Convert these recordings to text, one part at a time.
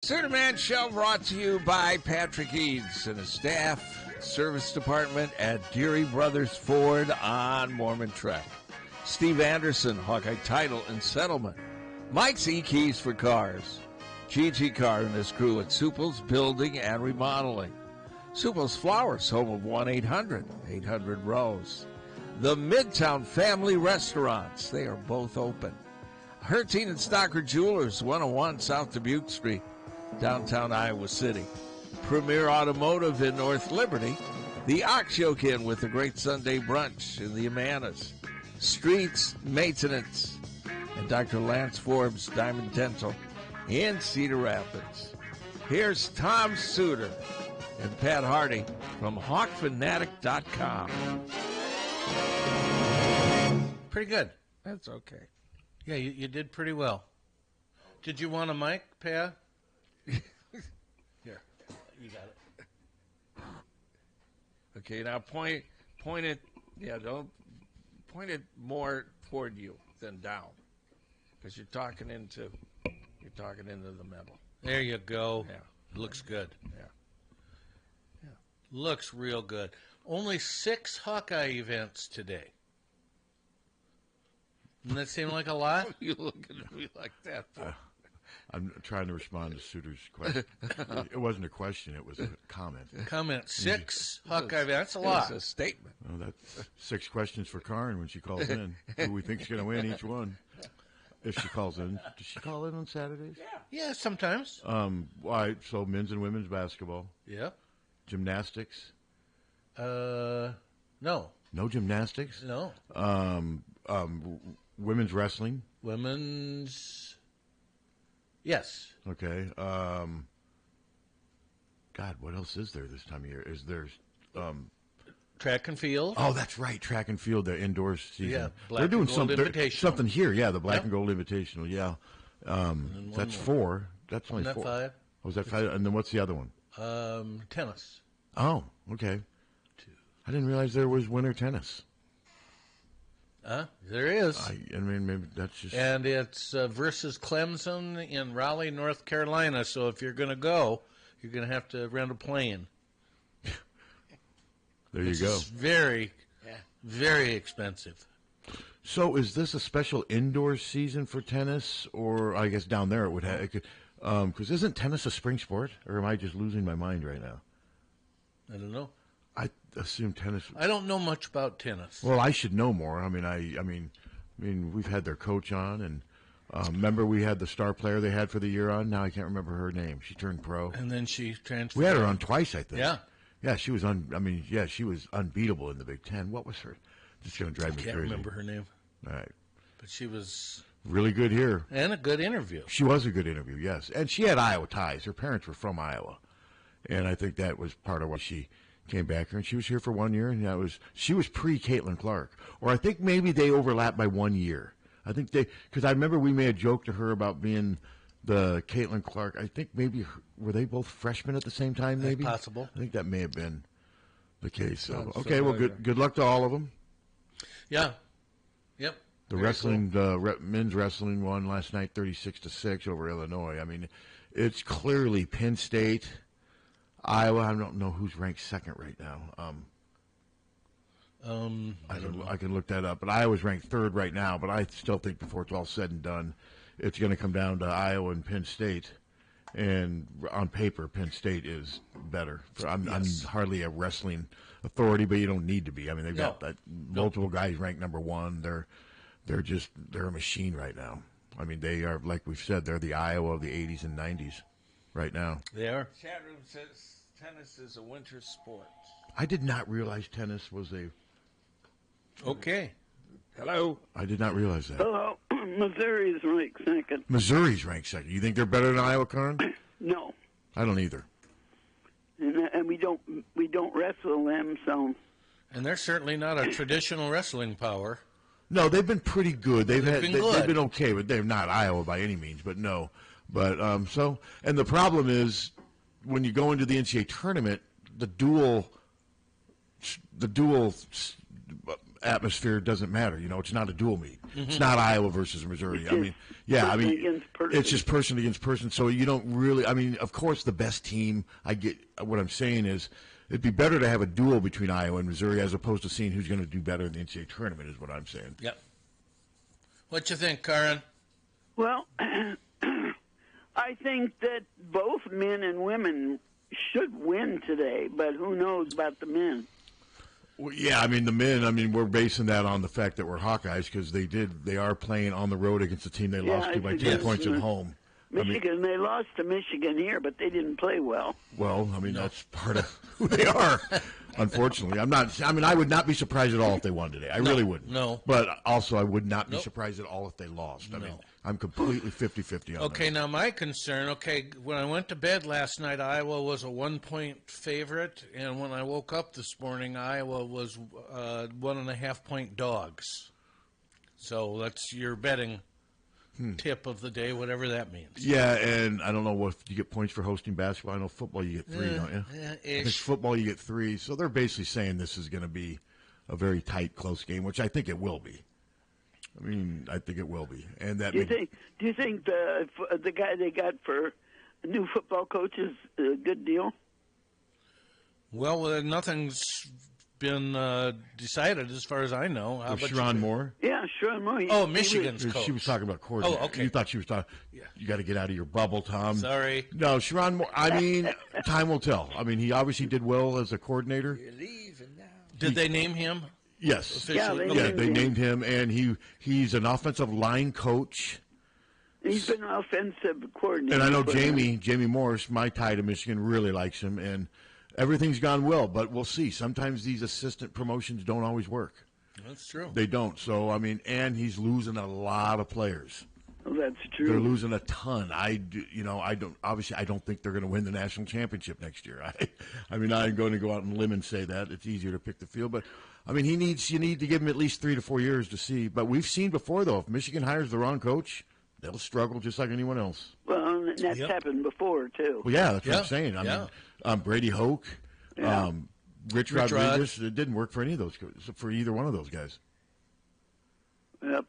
Suterman Show brought to you by Patrick Eads and his staff, service department at Deary Brothers Ford on Mormon Trek. Steve Anderson, Hawkeye Title and Settlement. Mike's E-Keys for Cars. Gigi Carr and his crew at Supple's Building and Remodeling. Supple's Flowers, home of 1-800-800-ROSE. The Midtown Family Restaurants, they are both open. Harty and Stocker Jewelers, 101 South Dubuque Street, downtown Iowa City. Premier Automotive in North Liberty. The Ox Yoke Inn with a great Sunday brunch in the Amanas. Streets Maintenance. And Dr. Lance Forbes Diamond Dental in Cedar Rapids. Here's Tom Suter and Pat Harty from HawkFanatic.com. Pretty good. That's okay. Yeah, you did pretty well. Did you want a mic, Pat? Here, you got it. Okay, now point it. Yeah, don't point it more toward you than down, because you're talking into the metal. There you go. Yeah, looks good. Yeah. Looks real good. Only 6 Hawkeye events today. Doesn't that seem like a lot? You looking at me like that? I'm trying to respond to Suter's question. It wasn't a question; it was a comment. 6 Hawkeye events. That's a lot. It's a statement. Well, that's 6 questions for Karen when she calls in. Who we think's going to win each one? If she calls in, does she call in on Saturdays? Yeah, sometimes. Why? So men's and women's basketball. Yep. Gymnastics. No. No gymnastics. No. Women's wrestling. Women's. Yes. Okay. God, what else is there this time of year? Is there track and field? Oh, that's right, track and field, the indoor season. Yeah, they're doing something here. Yeah, the Black Yep. and Gold Invitational. Yeah, that's more. 4. That's only Isn't that 4. 5? Oh, was that 5? And then what's the other one? Tennis. Oh, okay. 2. I didn't realize there was winter tennis. There is. I mean, maybe that's just. And it's versus Clemson in Raleigh, North Carolina. So if you're going to go, you're going to have to rent a plane. There you go. It's very, very expensive. So is this a special indoor season for tennis, or I guess down there it would have? Because isn't tennis a spring sport, or am I just losing my mind right now? I don't know. I assume tennis. I don't know much about tennis. Well, I should know more. I mean, we've had their coach on, and remember we had the star player they had for the year on. Now I can't remember her name. She turned pro, and then she transferred. We had her on twice, I think. Yeah, she was she was unbeatable in the Big Ten. What was her? Just going to drive me crazy. I can't remember her name. All right, but she was really good here, and a good interview. She was a good interview, yes, and she had Iowa ties. Her parents were from Iowa, and I think that was part of why she came back here, and she was here for 1 year, and she was pre-Caitlin Clark, or I think maybe they overlapped by 1 year. I think because I remember we made a joke to her about being the Caitlin Clark. I think maybe were they both freshmen at the same time? Maybe that's possible. I think that may have been the case. So okay, well, good luck to all of them. Yeah. Yep. The wrestling, cool. Men's wrestling won last night, 36-6 over Illinois. I mean, it's clearly Penn State. Iowa, I don't know who's ranked second right now. I can look that up. But Iowa's ranked third right now. But I still think before it's all said and done, it's going to come down to Iowa and Penn State. And on paper, Penn State is better. I'm hardly a wrestling authority, but you don't need to be. I mean, they've got multiple guys ranked number 1. They're a machine right now. I mean, they are, like we've said, they're the Iowa of the 80s and 90s. Right now. They are. Chat room says tennis is a winter sport. I did not realize tennis was a... Okay. Hello. I did not realize that. Hello. Missouri's ranked second. Missouri's ranked second. You think they're better than Iowa, Kern? No. I don't either. And we don't wrestle them, so... And they're certainly not a traditional wrestling power. No, they've been pretty good. They've been good. They've been okay, but they're not Iowa by any means, but no. But and the problem is when you go into the NCAA tournament, the dual atmosphere doesn't matter. It's not a dual meet. It's not Iowa versus Missouri. It's just person against person. So you don't really. Of course, the best team. I get what I'm saying is it'd be better to have a duel between Iowa and Missouri as opposed to seeing who's going to do better in the NCAA tournament. Is what I'm saying. Yep. What you think, Karen? Well, I think that both men and women should win today, but who knows about the men? Well, yeah, the men. We're basing that on the fact that we're Hawkeyes because they are playing on the road against a team they lost to by 10 points at home. Michigan, they lost to Michigan here, but they didn't play well. Well, that's part of who they are. Unfortunately, I'm not. I would not be surprised at all if they won today. I really wouldn't. No. But also, I would not be surprised at all if they lost. I'm completely 50-50 on Okay, that. now my concern, when I went to bed last night, Iowa was a 1-point favorite, and when I woke up this morning, Iowa was 1.5-point dogs. So that's your betting tip of the day, whatever that means. Yeah, and I don't know if you get points for hosting basketball. I know football you get 3, don't you? Yeah, I think football you get 3. So they're basically saying this is going to be a very tight, close game, which I think it will be. I think it will be. And that. Do you think the guy they got for a new football coach is a good deal? Well, nothing's been decided as far as I know. How about Sharon Moore? Yeah, Sharon Moore. Oh, Michigan's coach. She was talking about coordinator. Oh, okay. You thought she was talking. Yeah. You got to get out of your bubble, Tom. Sorry. No, Sharon Moore. Time will tell. He obviously did well as a coordinator. You're leaving now. Did they name him? Yes. Officially? Yeah, They named him, and he's an offensive line coach. He's been an offensive coordinator. And I know Jamie Morris, my tie to Michigan, really likes him, and everything's gone well, but we'll see. Sometimes these assistant promotions don't always work. That's true. They don't. So, and he's losing a lot of players. Oh, that's true. They're losing a ton. I don't think they're going to win the national championship next year. I'm going to go out on a limb and say that. It's easier to pick the field, but you need to give him at least 3 to 4 years to see. But we've seen before, though, if Michigan hires the wrong coach, they'll struggle just like anyone else. Well, that's happened before, too. Well, yeah, that's what I'm saying. Brady Hoke, Rich Rodriguez, it didn't work for any of those, for either one of those guys. Yep.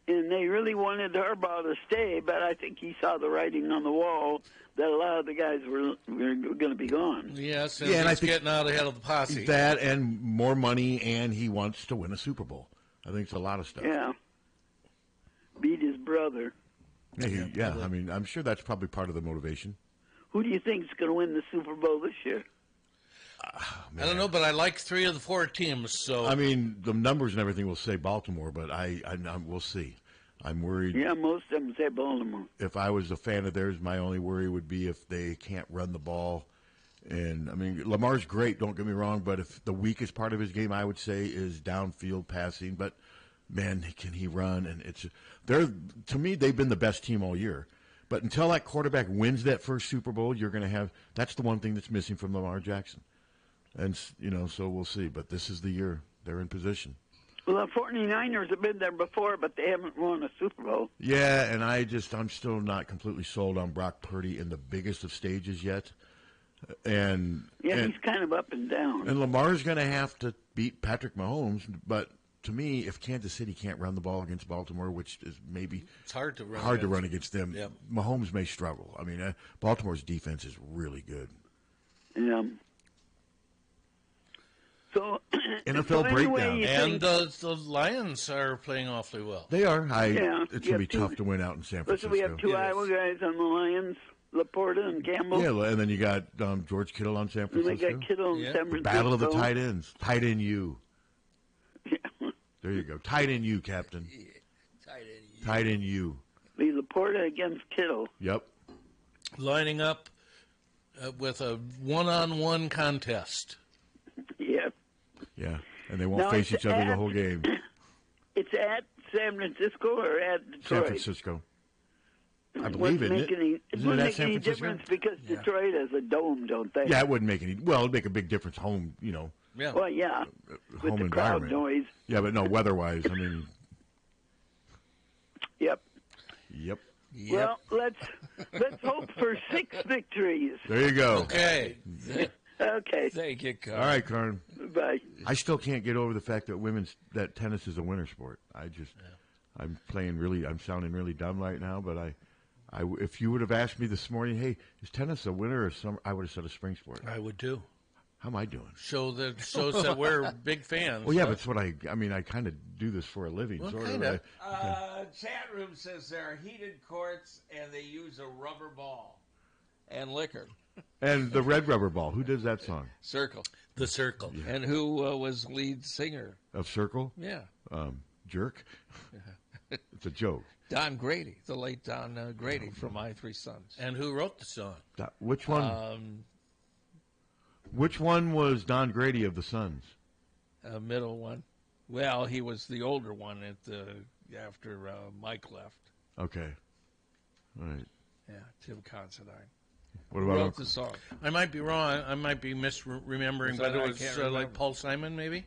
And they really wanted Harbaugh to stay, but I think he saw the writing on the wall that a lot of the guys were going to be gone. Yes, and he's getting out ahead of the posse. That and more money, and he wants to win a Super Bowl. I think it's a lot of stuff. Yeah. Beat his brother. Yeah, I'm sure that's probably part of the motivation. Who do you think is going to win the Super Bowl this year? I don't know, but I like 3 of the 4 teams. So the numbers and everything will say Baltimore, but we'll see. I'm worried. Yeah, most of them say Baltimore. If I was a fan of theirs, my only worry would be if they can't run the ball. And Lamar's great, don't get me wrong, but if the weakest part of his game, I would say, is downfield passing. But man, can he run? And to me, they've been the best team all year. But until that quarterback wins that first Super Bowl, you're going to have – that's the one thing that's missing from Lamar Jackson. And, so we'll see. But this is the year they're in position. Well, the 49ers have been there before, but they haven't won a Super Bowl. Yeah, and I'm still not completely sold on Brock Purdy in the biggest of stages yet. And he's kind of up and down. And Lamar's going to have to beat Patrick Mahomes, but to me, if Kansas City can't run the ball against Baltimore, which is maybe it's hard to run against them, yep. Mahomes may struggle. Baltimore's defense is really good. Yeah. So NFL breakdown, and the Lions are playing awfully well. They are. It's going to be tough to win out in San Francisco. Listen, we have 2 Iowa guys on the Lions, Laporta and Campbell. Yeah, and then you got George Kittle on San Francisco. And they got Kittle in San Francisco. Battle of the tight ends. Tight end you. Yeah. There you go. Tight end you, Captain. Yeah. Tight end you. Be Laporta against Kittle. Yep. Lining up with a one-on-one contest. Yeah. Yeah, and they won't face each other the whole game. It's at San Francisco or at Detroit? San Francisco. I believe it. It wouldn't make any difference because Detroit has a dome, don't they? Yeah, it wouldn't make any. Well, it'd make a big difference home, Yeah. Well, yeah. Home with the environment. Crowd noise. Yeah, but no, weather-wise, Yep. Yep. Well, let's hope for 6 victories. There you go. Okay. Okay. Thank you, Carl. All right, Karn. Bye. I still can't get over the fact that tennis is a winter sport. I'm sounding really dumb right now, but if you would have asked me this morning, hey, is tennis a winter or summer? I would have said a spring sport. I would too. How am I doing? Shows that we're big fans. Well, yeah, but it's what I kind of do this for a living. Well, sort kinda. of. Chat room says there are heated courts and they use a rubber ball and liquor. And the Red Rubber Ball. Who does that song? Circle. The Circle. Yeah. And who was lead singer? Of Circle? Yeah. Jerk? It's a joke. Don Grady, the late Don Grady from My Three Sons. And who wrote the song? Which one? Which one was Don Grady of the Sons? Middle one. Well, he was the older one after Mike left. Okay. All right. Yeah, Tim Considine. What about wrote the song? I might be wrong. I might be misremembering, but it was like Paul Simon, maybe?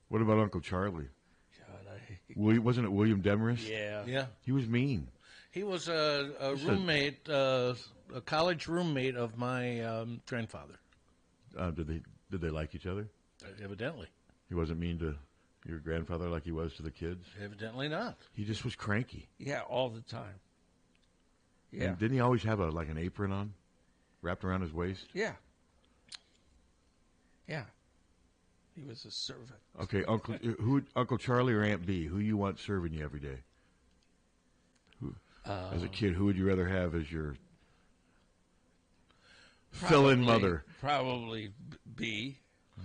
What about Uncle Charlie? God, Wasn't it William Demarest? Yeah. He was mean. He was a roommate, a college roommate of my grandfather. Did they like each other? Evidently. He wasn't mean to your grandfather like he was to the kids? Evidently not. He just was cranky. Yeah, all the time. Yeah. And didn't he always have an apron on, wrapped around his waist? Yeah. Yeah. He was a servant. Okay, Uncle Charlie or Aunt Bee? Who you want serving you every day? As a kid, who would you rather have as your fill-in mother? Probably B.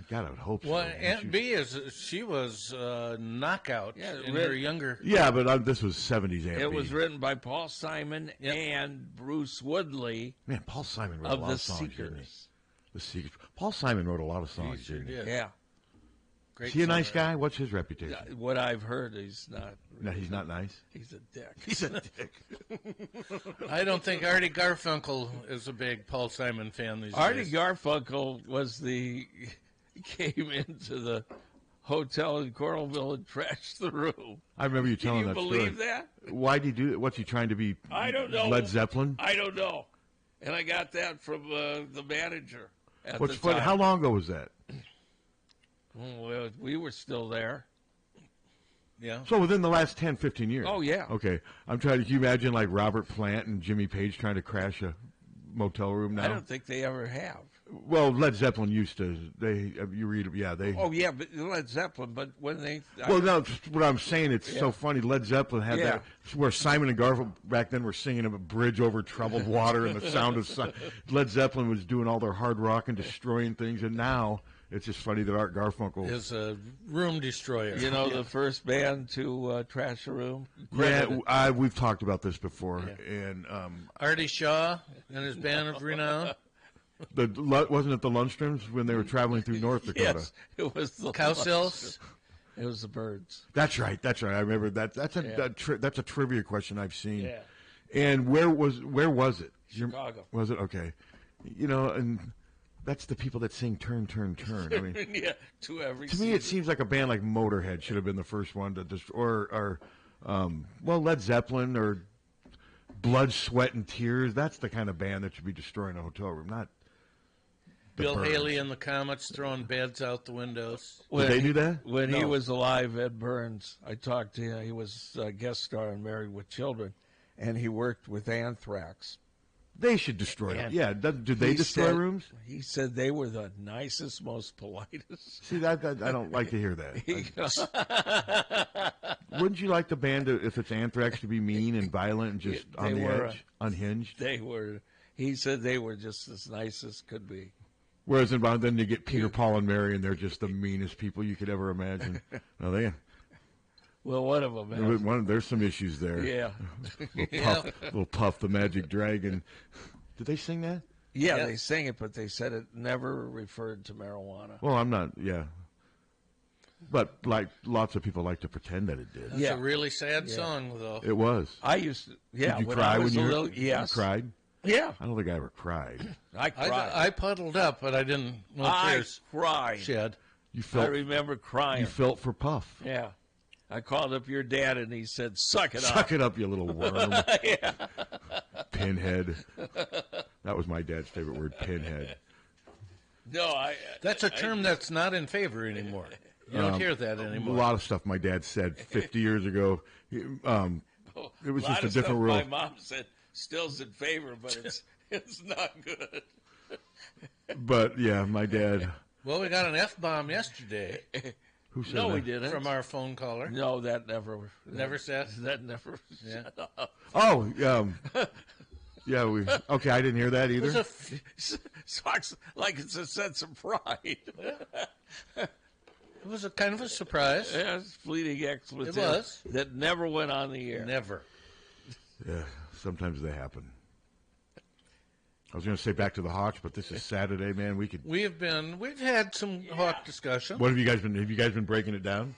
God, I would hope so. Well, Aunt B was knockout in her younger. Yeah, but this was 70s Aunt B. It was written by Paul Simon and Bruce Woodley. Man, Paul Simon wrote a lot of songs, didn't he? The Seekers. Paul Simon wrote a lot of songs, didn't he? Yeah. Great Is he a nice guy? What's his reputation? What I've heard, he's not. No, he's not nice. He's a dick. He's a dick. I don't think Artie Garfunkel is a big Paul Simon fan these Artie days. Garfunkel came into the hotel in Coralville and trashed the room. I remember you telling that story. Can you believe that? Why'd he do it? What's he trying to be? I don't know. Led Zeppelin? I don't know. And I got that from the manager at What's the funny? time. How long ago was that? Well, we were still there. Yeah. So within the last 10, 15 years? Oh, yeah. Okay. I'm trying to, can you imagine like Robert Plant and Jimmy Page trying to crash a motel room now? I don't think they ever have. Well, Led Zeppelin used to. They Oh, yeah, but Led Zeppelin, but when they... Well, no, what I'm saying, it's so funny. Led Zeppelin had that, where Simon and Garfunkel back then were singing a bridge over troubled water and the sound of... Led Zeppelin was doing all their hard rock and destroying things, and now... It's just funny that Art Garfunkel is a room destroyer. You know, the first band to trash a room? Yeah, we've talked about this before. Yeah. And Artie Shaw and his band of renown. Wasn't it the Lundstroms when they were traveling through North Dakota? Yes, it was the Cowsills. It was the Birds. That's right. I remember that. That's a trivia question I've seen. Yeah. And where was it? Chicago. Was it? Okay. You know, and... That's the people that sing "Turn, Turn, Turn." I mean, yeah, to me, it seems like a band like Motorhead should have been the first one to or Led Zeppelin or Blood, Sweat, and Tears. That's the kind of band that should be destroying a hotel room, not Bill Haley and the Comets throwing beds out the windows. Did they do that? When he was alive, Ed Burns, I talked to him. He was a guest star on Married with Children, and he worked with Anthrax. They should destroy them. Yeah, did they destroy rooms? He said they were the nicest, most politest. See, I don't like to hear that. Wouldn't you like the band, if it's Anthrax, to be mean and violent and just on the edge, unhinged? They were. He said they were just as nice as could be. Whereas then you get Peter, Paul, and Mary, and they're just the meanest people you could ever imagine. No, Well, one of them. There's some issues there. Yeah. Little Puff the Magic Dragon. Did they sing that? Yeah, they sang it, but they said it never referred to marijuana. Well, I'm not. Yeah. But like lots of people like to pretend that it did. That's a really sad song, though. It was. I used to. Yeah. Did you cry when you were? Yes. You cried? Yeah. I don't think I ever cried. I cried. I puddled up, but I didn't. I cried. Shed. I remember crying. You felt for Puff. Yeah. I called up your dad, and he said, "Suck it up. Suck it up, you little worm." Yeah. Pinhead. That was my dad's favorite word, pinhead. No, That's a term that's not in favor anymore. You don't hear that anymore. A lot of stuff my dad said 50 years ago. It was just a different world. My mom said still's in favor, but it's not good. But yeah, my dad. Well, we got an F-bomb yesterday. Who said No, that? we didn't. From our phone caller. No, that never. Never said? That never. Yeah. Oh, yeah. Okay, I didn't hear that It was either. Talks like it's a sense of pride. It was a kind of a surprise. Yeah, it's fleeting expletive. It was. That never went on the air. Never. Yeah, sometimes they happen. I was going to say back to the Hawks, but this is Saturday, man. We've had some Hawk discussion. What have you guys been? Have you guys been breaking it down?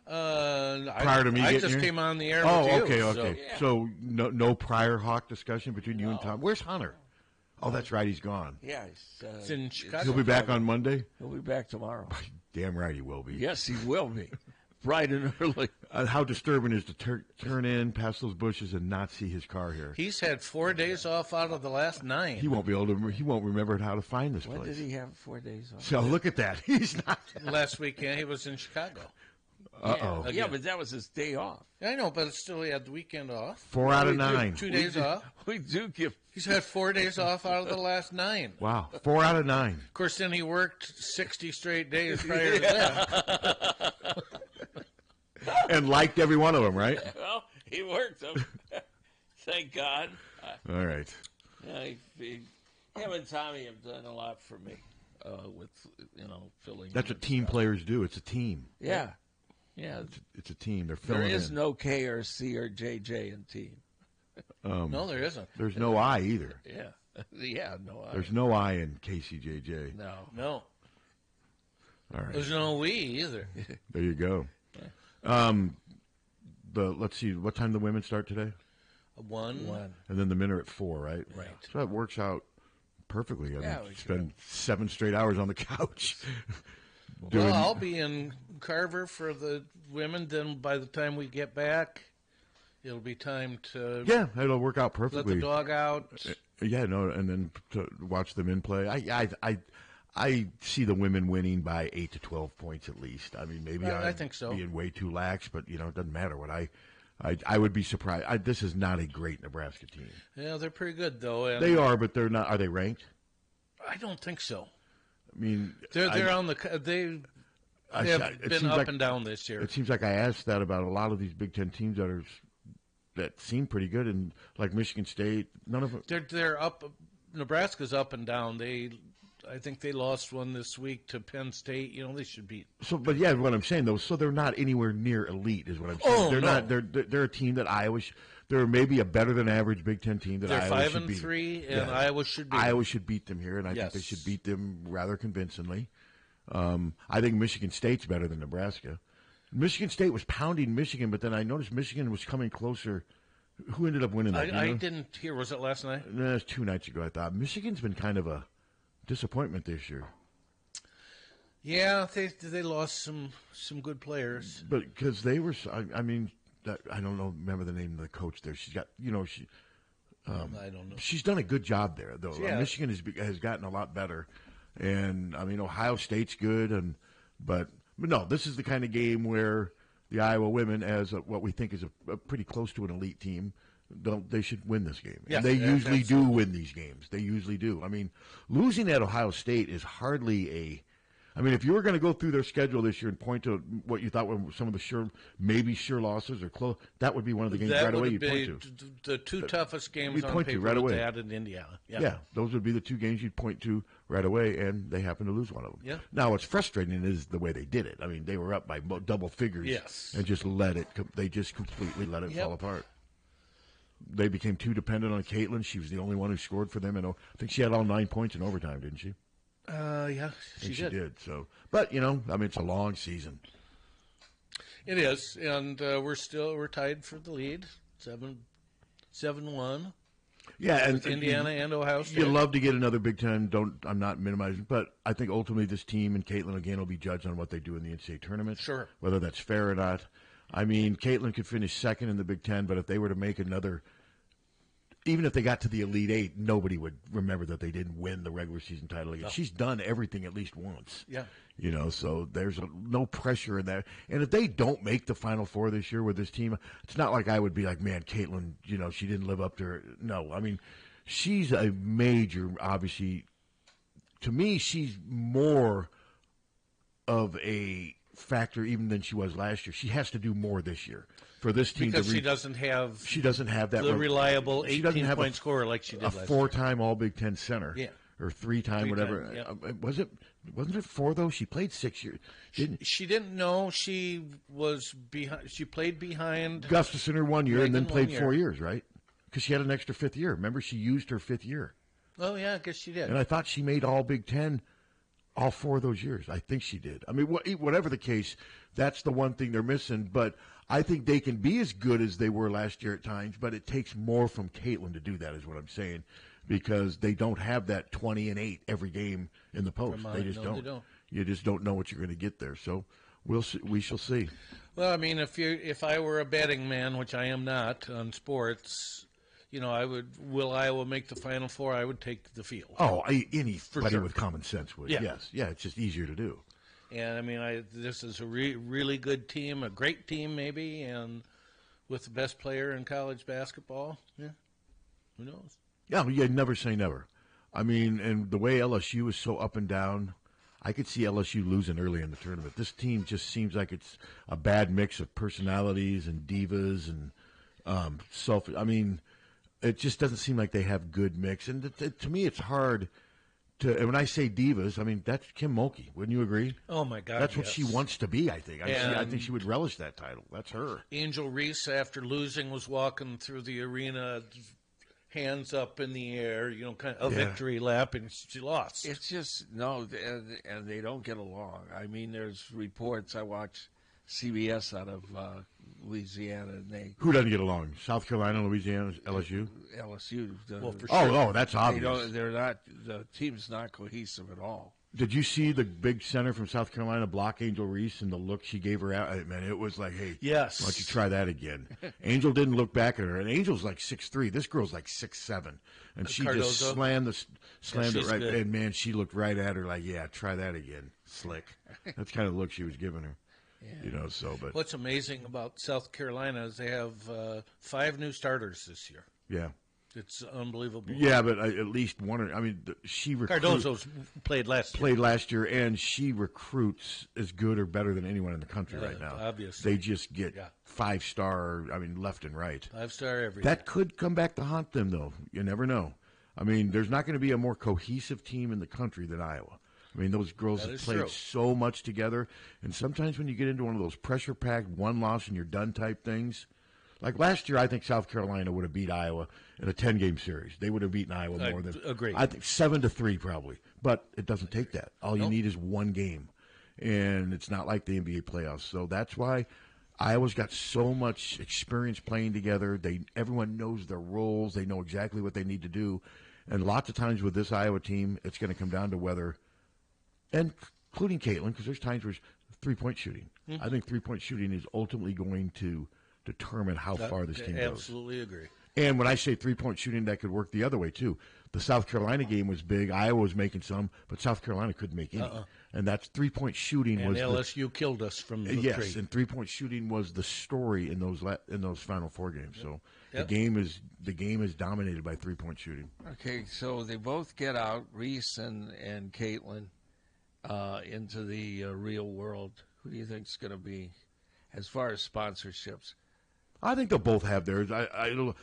Prior to me I getting just here? came on the air Oh, with you. okay. So no prior Hawk discussion between you and Tom. Where's Hunter? Oh, that's right. He's gone. Yeah, It's in Chicago. He'll be back on Monday. He'll be back tomorrow. Damn right he will be. Yes, he will be. Bright and early. How disturbing is to turn in past those bushes and not see his car here? He's had 4 days off out of the last 9. He won't be able to. He won't remember how to find this When place. did he have 4 days off? So look at that. He's not. Last weekend he was in Chicago. Uh-oh. Yeah, but that was his day off. I know, but still he had the weekend off. 4 out of 9. 2 days off. We do give. He's had 4 days off out of the last 9. Wow, 4 out of 9. Of course, then he worked 60 straight days prior to that. And liked every one of them, right? Well, he worked them. Thank God. All right. Him and Tommy have done a lot for me with filling. That's what team players do. It's a team. Yeah. It's a team. They're filling There is in. no K or C or JJ in team. No, there isn't. There's no I either. Yeah, no. There's no I in KCJJ. No. All right. There's no we either. There you go. Let's see. What time do the women start today? 1. And then the men are at 4, right? Right. So that works out perfectly. I we spend 7 straight hours on the couch. Well, I'll be in Carver for the women. Then by the time we get back, it'll be time to it'll work out let perfectly. the dog out. And then to watch the men play. I see the women winning by 8 to 12 points at least. I mean, maybe I think so. Being way too lax, but it doesn't matter what I would be surprised. This is not a great Nebraska team. Yeah, they're pretty good though. And They are, but they're not. Are they ranked? I don't think so. I mean, They're on the. They have been up and down this year. It seems like I asked that about a lot of these Big Ten teams that seem pretty good, and like Michigan State, none of them. They're up. Nebraska's up and down. I think they lost one this week to Penn State. They should beat. So, but yeah, what I'm saying though, so they're not anywhere near elite, is what I'm saying. They're not. They're a team that Iowa. They're maybe a better than average Big Ten team that They're Iowa should 5-3, beat. and Iowa should beat. Iowa should beat them here, and I think they should beat them rather convincingly. I think Michigan State's better than Nebraska. Michigan State was pounding Michigan, but then I noticed Michigan was coming closer. Who ended up winning that? I didn't hear. Was it last night? No, it was 2 nights ago. I thought Michigan's been kind of a disappointment this year. Yeah, they lost some good players, but because they were. I mean, I don't know. Remember the name of the coach there? She's got. She. I don't know. She's done a good job there, though. Yeah. Michigan has gotten a lot better, and I mean Ohio State's good, but no, this is the kind of game where the Iowa women, as what we think is a pretty close to an elite team, they should win this game. Yes, and they usually absolutely. do win these games. They usually do. I mean, losing at Ohio State is hardly a. I mean, if you were going to go through their schedule this year and point to what you thought were some of the sure losses or close, that would be one of the games right away you'd point to. The 2 toughest games You'd on point to paper right away. that they had in Indiana. Yeah, those would be the 2 games you'd point to right away, and they happen to lose one of them. Yeah. Now, what's frustrating is the way they did it. I mean, they were up by double figures and just they just completely let it fall apart. They became too dependent on Caitlin. She was the only one who scored for them, and I think she had all 9 points in overtime, didn't she? Yeah, she did. So, but I mean, it's a long season. It is, and we're tied for the lead, 7-1. Yeah, and with Indiana and Ohio State. You'd love to get another Big Ten. I'm not minimizing, but I think ultimately this team and Caitlin again will be judged on what they do in the NCAA tournament. Sure, whether that's fair or not. I mean, Caitlin could finish second in the Big Ten, but if they were to make even if they got to the Elite Eight, nobody would remember that they didn't win the regular season title again. No. She's done everything at least once. Yeah. So there's no pressure in that. And if they don't make the Final Four this year with this team, it's not like I would be like, man, Caitlin, she didn't live up to her. No, I mean, she's a major, obviously. To me, she's more of a factor even than she was last year. She has to do more this year for this team because she doesn't have that the reliable 18-point scorer like she did last year. A 4-time All Big Ten center, or 3-time whatever. Yeah. Wasn't it 4 though? She played 6 years. She didn't know she was behind. She played behind Gustafson her 1 year Reagan and then played 1 4 years, right? Because she had an extra 5th year. Remember, she used her 5th year. Oh yeah, I guess she did. And I thought she made All Big Ten all 4 of those years. I think she did. I mean, whatever the case, that's the one thing they're missing. But I think they can be as good as they were last year at times, but it takes more from Caitlin to do that, is what I'm saying, because they don't have that 20 and 8 every game in the post. They just don't. They don't. You just don't know what you're going to get there. So we shall see. Well, I mean, if I were a betting man, which I am not on sports, will Iowa make the Final Four? I would take the field. Oh, anybody with common sense would. Yeah. Yes. Yeah, it's just easier to do. And, I mean, this is a really good team, a great team maybe, and with the best player in college basketball. Yeah, who knows? Yeah, never say never. I mean, and the way LSU is so up and down, I could see LSU losing early in the tournament. This team just seems like it's a bad mix of personalities and divas and I mean, it just doesn't seem like they have good mix. And to me, it's hard to. And when I say divas, I mean that's Kim Mulkey. Wouldn't you agree? Oh my God, that's what she wants to be. I think. I think she would relish that title. That's her. Angel Reese, after losing, was walking through the arena, hands up in the air, kind of a victory lap, and she lost. It's just and they don't get along. I mean, there's reports. I watch CBS out of Louisiana, and who doesn't get along? South Carolina, Louisiana, LSU. LSU. For sure. That's obvious. They're not. The team's not cohesive at all. Did you see the big center from South Carolina block Angel Reese and the look she gave her out? Man, it was like, hey, yes. Why don't you try that again? Angel didn't look back at her, and Angel's like 6'3". This girl's like 6'7", and she Cardozo. Just slammed it right. Good. And man, she looked right at her like, yeah, try that again, slick. That's kind of the look she was giving her. Yeah. But what's amazing about South Carolina is they have 5 new starters this year. Yeah. It's unbelievable. Yeah, but at least one. I mean, she Cardozo's played last year, and she recruits as good or better than anyone in the country right now. Obviously, they just get 5-star. I mean, left and right. 5-star everything. That could come back to haunt them, though. You never know. I mean, there's not going to be a more cohesive team in the country than Iowa. I mean, those girls have played so much together, and sometimes when you get into one of those pressure-packed, one-loss and you're done type things. Like last year, I think South Carolina would have beat Iowa in a 10-game series. They would have beaten Iowa more than agreed. I think 7-3 probably. But it doesn't take that. All you need is one game, and it's not like the NBA playoffs. So that's why Iowa's got so much experience playing together. Everyone knows their roles. They know exactly what they need to do. And lots of times with this Iowa team, it's going to come down to whether, and including Caitlin, because there's times where it's three-point shooting. Mm-hmm. I think three-point shooting is ultimately going to determine how far this team goes. Absolutely agree. And when I say three-point shooting, that could work the other way, too. The South Carolina game was big. Iowa was making some, but South Carolina couldn't make any. And that's three-point shooting. And LSU killed us from the yes, and three-point shooting was the story in those Final Four games. So the game is dominated by three-point shooting. Okay, so they both get out, Reese and Caitlin, into the real world. Who do you think is going to be, as far as sponsorships? I think they'll both have theirs. A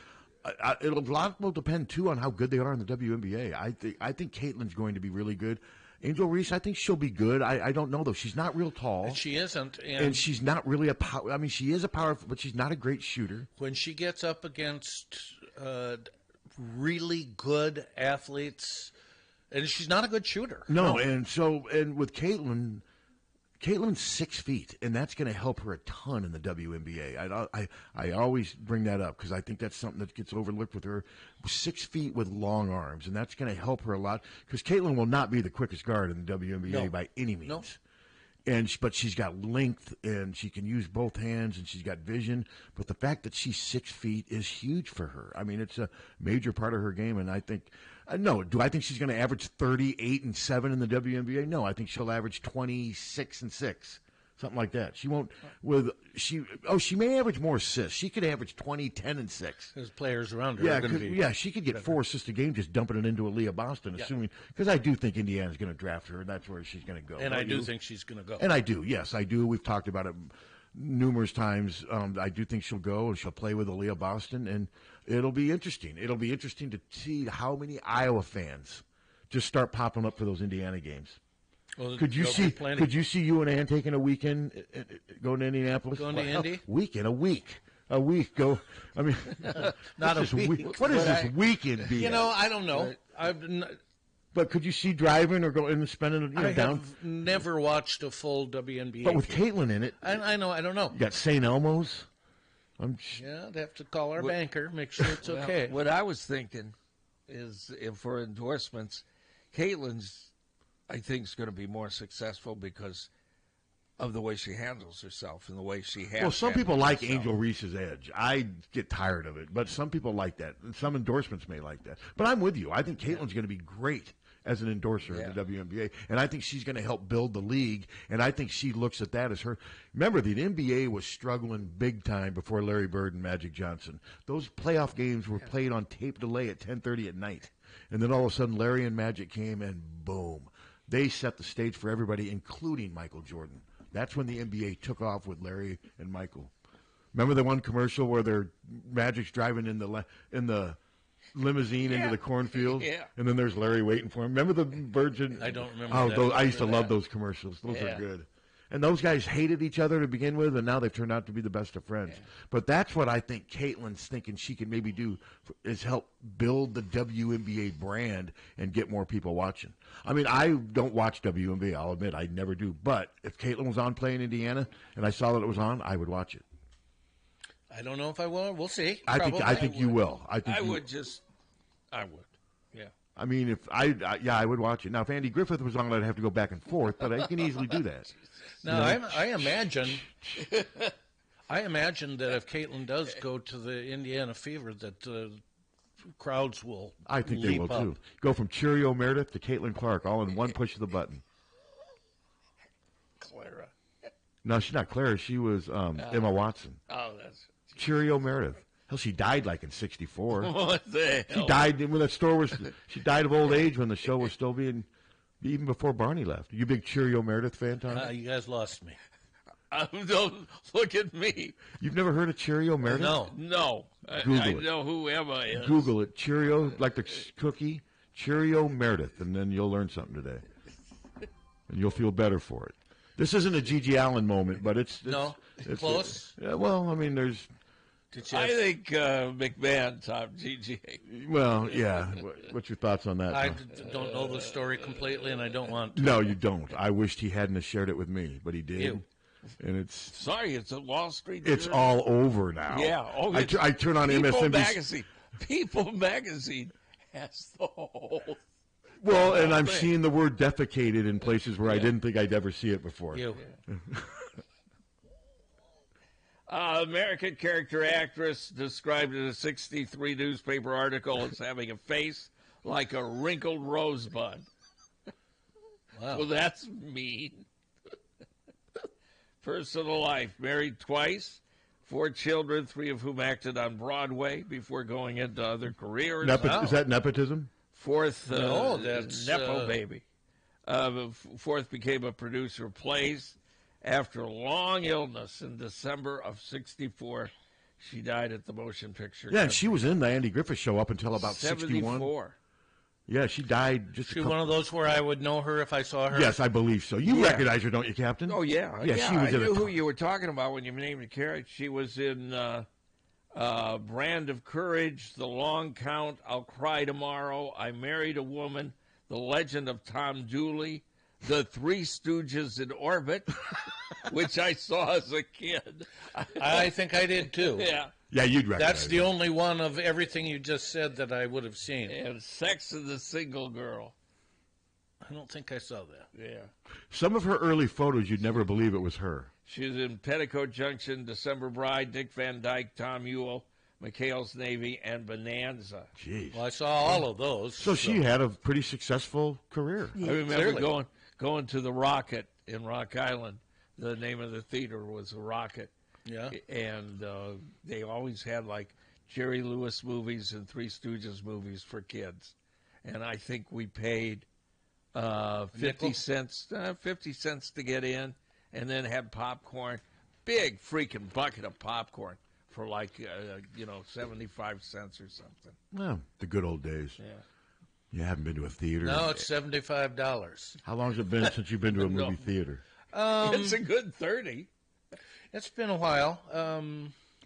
lot will depend too on how good they are in the WNBA. I think Caitlin's going to be really good. Angel Reese, I think she'll be good. I don't know though. She's not real tall. And she isn't, and she's not really a power. I mean, she is a power, but she's not a great shooter. When she gets up against really good athletes, and she's not a good shooter. No. And with Caitlin. Caitlin's 6 feet, and that's going to help her a ton in the WNBA. I always bring that up because I think that's something that gets overlooked with her. 6 feet with long arms, and that's going to help her a lot because Caitlin will not be the quickest guard in the WNBA by any means. No. but she's got length, and she can use both hands, and she's got vision. But the fact that she's 6 feet is huge for her. I mean, it's a major part of her game, and I think no. Do I think she's going to average 38 and 7 in the WNBA? No, I think she'll average 26 and 6. Something like that. She won't she may average more assists. She could average 20, 10, and 6. There's players around her. Yeah, she could get 4 assists a game just dumping it into Aaliyah Boston, assuming, because I do think Indiana's going to draft her, and that's where she's going to go. And I do think she's going to go. And I do, yes, I do. We've talked about it numerous times. I do think she'll go, and she'll play with Aaliyah Boston, and it'll be interesting. It'll be interesting to see how many Iowa fans just start popping up for those Indiana games. Well, Could you see you and Ann taking a weekend going to Indianapolis? Going to Indy? A week. Go. I mean, not a week. What is this weekend be? I don't know. But could you see driving or going and spending I down? have never watched a full WNBA. But with game. Caitlin in it, I know. I don't know. You got St. Elmo's. Yeah, they have to call our banker, make sure it's okay. What I was thinking is, for endorsements, Caitlin's, I think, is going to be more successful because of the way she handles herself and the way she has. Well, some people like Angel Reese's edge. I get tired of it, but some people like that. And some endorsements may like that. But I'm with you. I think Caitlin's going to be great as an endorser in the WNBA, and I think she's going to help build the league, and I think she looks at that as her. Remember, the NBA was struggling big time before Larry Bird and Magic Johnson. Those playoff games were played on tape delay at 10:30 at night, and then all of a sudden Larry and Magic came, and boom. They set the stage for everybody, including Michael Jordan. That's when the NBA took off with Larry and Michael. Remember the one commercial where their Magic's driving in the limousine into the cornfield, and then there's Larry waiting for him. Remember the Virgin? I don't remember. I used to love those commercials. Those are good. And those guys hated each other to begin with, and now they've turned out to be the best of friends. Yeah. But that's what I think Caitlin's thinking she can maybe do, is help build the WNBA brand and get more people watching. I mean, I don't watch WNBA. I'll admit I never do. But if Caitlin was on playing Indiana and I saw that it was on, I would watch it. I don't know if I will. We'll see. I think you will. I would. Yeah. I mean, if I would watch it. Now, if Andy Griffith was on, I'd have to go back and forth, but I can easily do that. Now, I imagine that if Caitlin does go to the Indiana Fever, that crowds will. I think they will too. Go from Cheerio Meredith to Caitlin Clark, all in one push of the button. Clara. No, she's not Clara. She was Emma Watson. Oh, that's Cheerio Meredith. Hell, she died like in '64. What the hell? She died when that store was. She died of old age when the show was still being. Even before Barney left. You a big Cheerio Meredith fan, Tom? You guys lost me. Don't look at me. You've never heard of Cheerio Meredith? No. I know who Emma is. Google it. Cheerio, like the cookie. Cheerio Meredith, and then you'll learn something today. And you'll feel better for it. This isn't a Gigi Allen moment, but it's close. Well, I mean, there's. I think McMahon topped Gigi. Well, yeah. What's your thoughts on that? I don't know the story completely, and I don't want to. No, you don't. I wished he hadn't have shared it with me, but he did. You. And it's a Wall Street. It's all over now. Yeah. Oh, I turn on MSNBC. People Magazine has the whole. Well, and I'm seeing the word defecated in places where I didn't think I'd ever see it before. You. American character actress described in a 63 newspaper article as having a face like a wrinkled rosebud. Wow. Well, that's mean. Personal life. Married twice. 4 children, 3 of whom acted on Broadway before going into other careers. Is that nepotism? 4th, that's Nepo baby. 4th became a producer of plays. After a long illness in December of '64, she died at the motion picture. Yeah, and she was in the Andy Griffith Show up until about 74. 61. Yeah, she died just. She one of those where I would know her if I saw her. Yes, I believe so. You recognize her, don't you, Captain? Oh yeah, yeah. She was I knew who you were talking about when you named the character. She was in Brand of Courage, The Long Count, I'll Cry Tomorrow, I Married a Woman, The Legend of Tom Dooley, The Three Stooges in Orbit, which I saw as a kid. I think I did too. Yeah. Yeah, you'd recognize That's the only one of everything you just said that I would have seen. And Sex and the Single Girl. I don't think I saw that. Yeah. Some of her early photos, you'd never believe it was her. She was in Petticoat Junction, December Bride, Dick Van Dyke, Tom Ewell, McHale's Navy, and Bonanza. Jeez. Well, I saw all of those. So she had a pretty successful career. I remember Clearly. going to the Rocket in Rock Island. The name of the theater was the Rocket. Yeah. And they always had like Jerry Lewis movies and Three Stooges movies for kids. And I think we paid 50 cents to get in, and then had popcorn, big freaking bucket of popcorn for like 75 cents or something. Well, the good old days. Yeah. You haven't been to a theater. No, it's $75. How long has it been since you've been to a movie theater? It's a good 30. It's been a while.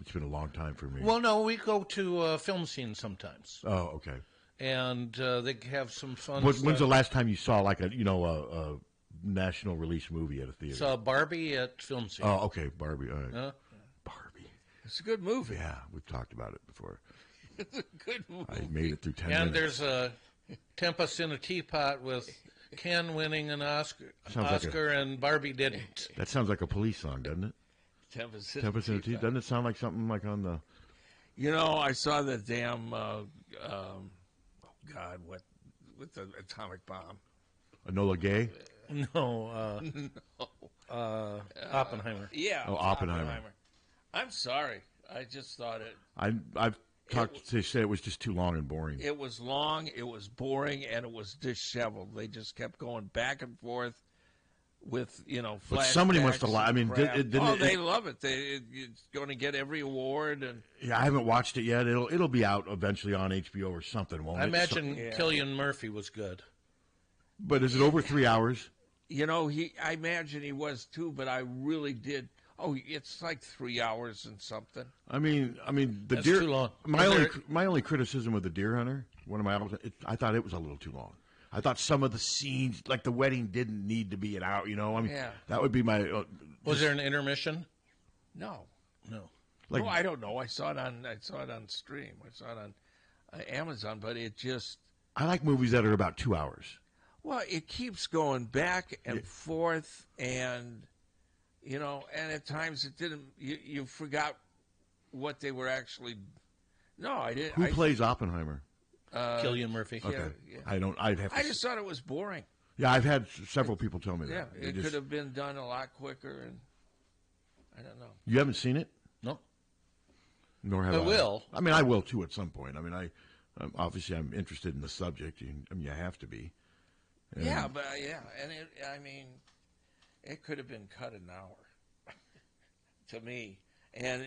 It's been a long time for me. Well, no, we go to film scenes sometimes, Oh, okay. and they have some fun. When's stuff. the last time you saw like a national release movie at a theater? Saw Barbie at film scene. Oh, okay, Barbie. All right. Huh? Barbie. It's a good movie. Yeah, we've talked about it before. It's a good movie. I made it through 10 And minutes. there's a Tempest in a Teapot with Ken winning an Sounds like and Barbie didn't. That sounds like a police song, doesn't it? Tempest Tempest in a Tea. Doesn't it sound like something like on the... I saw the damn, with the atomic bomb. Enola Gay? No, Oppenheimer. Yeah. Oh, Oppenheimer. I'm sorry. I just thought it. I've talked to say it was just too long and boring. It was long, it was boring, and it was disheveled. They just kept going back and forth with, flashbacks. But somebody must have liked. I mean, they love it. It's going to get every award. And yeah, I haven't watched it yet. It'll be out eventually on HBO or something, won't it? I imagine Cillian Murphy was good. But is it over 3 hours? I imagine he was too, but I really did. Oh, it's like 3 hours and something. I mean, the That's Deer. too long. My only criticism of the Deer Hunter, I thought it was a little too long. I thought some of the scenes, like the wedding, didn't need to be an hour. That would be my. Was there an intermission? No. Like, I don't know. I saw it on stream. I saw it on Amazon, but it just. I like movies that are about 2 hours. Well, it keeps going back and forth, and and at times it didn't. You forgot what they were actually. No, I didn't. Who plays Oppenheimer? Cillian Murphy. Okay, Yeah. I don't. I'd have. I just thought it was boring. Yeah, I've had several people tell me Yeah, that. it could have been done a lot quicker, and I don't know. You haven't seen it? No. Nor have I. I will. I mean, I will too at some point. I mean, obviously I'm interested in the subject. You have to be. And and it could have been cut an hour to me, and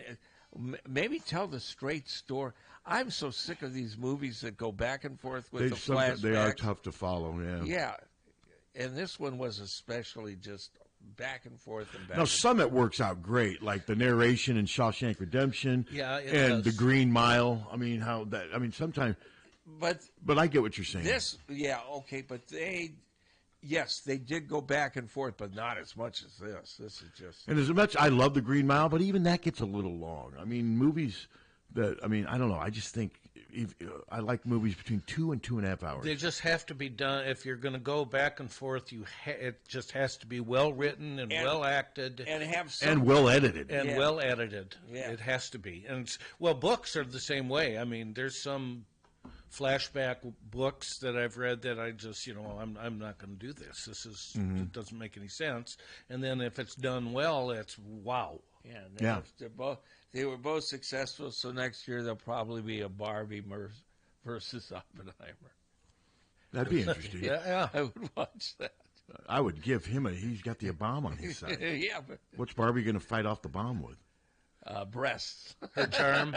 maybe tell the straight story. I'm so sick of these movies that go back and forth with the flashbacks. They are tough to follow. Yeah. Yeah, and this one was especially just back and forth and back. Now, some it works out great, like the narration in Shawshank Redemption. Yeah, it and does. The Green Mile. I mean, sometimes. But I get what you're saying. But they did go back and forth, but not as much as this. This is just. And as much I love The Green Mile, but even that gets a little long. I mean, movies that I don't know. I just think I like movies between 2 and 2.5 hours. They just have to be done. If you're going to go back and forth, it just has to be well written and well acted and have and well edited and well edited. Yeah. It has to be. And books are the same way. I mean, there's some flashback books that I've read that I just, I'm not going to do this. This is it doesn't make any sense. And then if it's done well, it's wow. Yeah, they were both successful. So next year there'll probably be a Barbie versus Oppenheimer. That'd be interesting. Yeah. I would watch that. I would give him he's got the bomb on his side. Yeah, but What's Barbie going to fight off the bomb with? breasts. Her charm.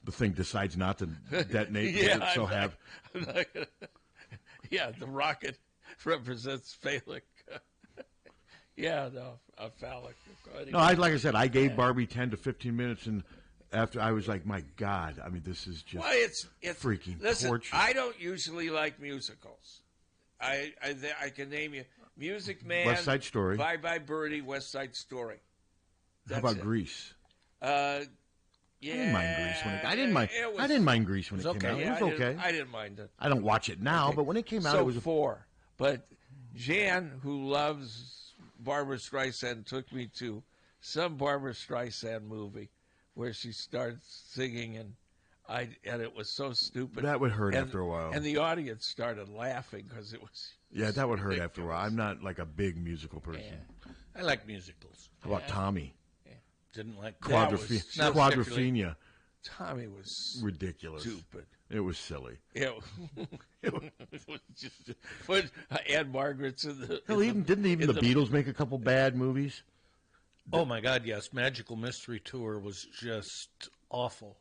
The thing decides not to detonate. I'm not gonna, the rocket represents phallic. Phallic. No, like I said, I gave Barbie 10 to 15 minutes, and after I was like, my God, I mean, this is just it's freaking torture. I don't usually like musicals. I can name you Music Man, West Side Story, Bye Bye Birdie, West Side Story. How about Grease? Yeah, I didn't mind Grease when I didn't mind. I didn't mind Grease when it came out. Yeah, It was okay. I didn't mind it. I don't watch it now, Okay. but when it came out, So it was 4. But Jan, who loves Barbara Streisand, took me to some Barbara Streisand movie where she starts singing, and it was so stupid. That would hurt after a while. And the audience started laughing because it was. Yeah, that would hurt after a while. I'm not like a big musical person. Yeah. I like musicals. How about Tommy? Didn't like Quadrophenia. Tommy was ridiculous. Stupid. It was silly. It was just. But Aunt Margaret's in the. Hell, didn't even the Beatles make a couple bad movies? Oh my God, yes! Magical Mystery Tour was just awful.